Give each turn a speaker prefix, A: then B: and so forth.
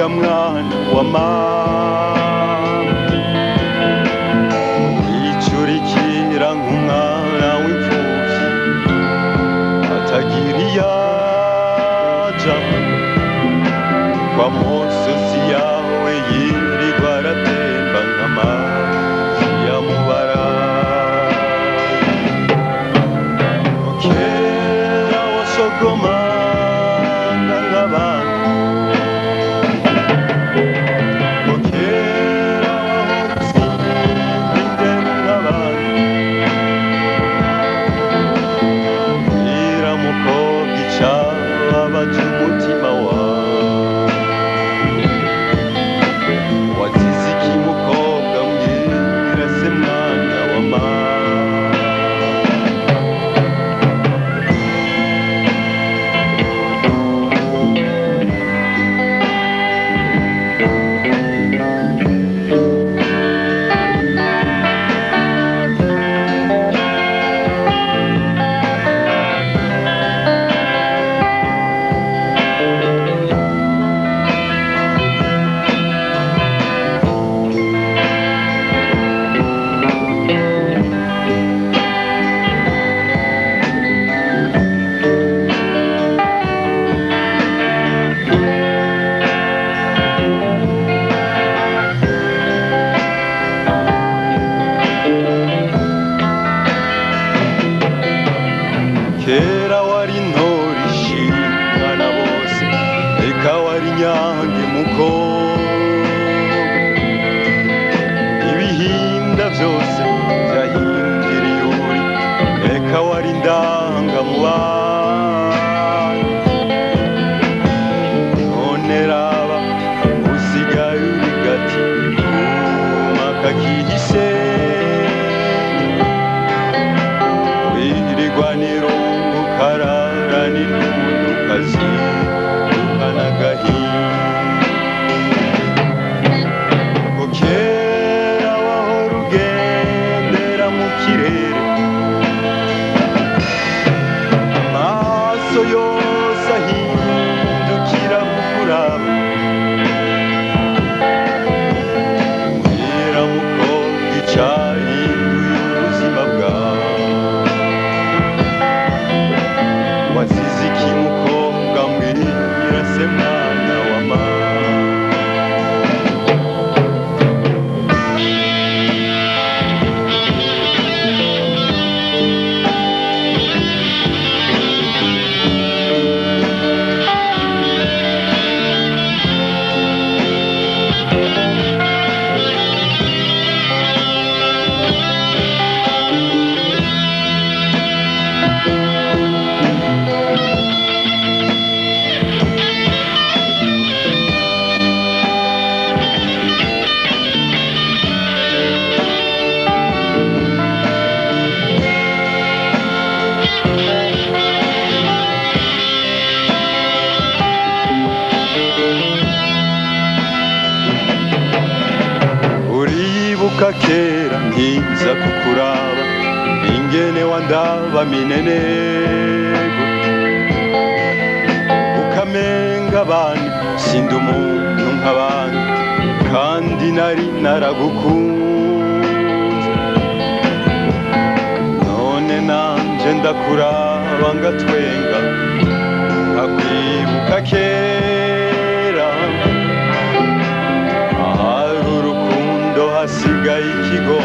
A: mwana wa mama wicurikira nk'umwana w'imfuvyi atagira iyaja kwa musozi yawe yirirwa aratemba nk'amazi y'amubara kera wasogomanga nk'abandi abaje umutima wawe wazize iki mukobwa mbwira se mwana wa mama kera wari intore ishimwa na bose eka wari nyange mukobwa ibihinda vyose vyahindiriye uri eka wari ndanga mu bana none raba usigaye uri gati kuma kakihise wirigwaniro kararani n'umudukazi ukanagahinda kera wahora ugendera mu kirere amaso yose ahindukira kukuraba mbwira mukobwa icahinduye ubuzima bwawe wazize iki mukobwa mbwira se mwana wa mama uribuka kera nkiza kukuraba ingene wandaba minenego ukamenga abandi sindi umuntu nk'abandi kandi nari naragukunze none nanje ndakuraba ngatwenga nkakwibuka kera hasigaye ikigo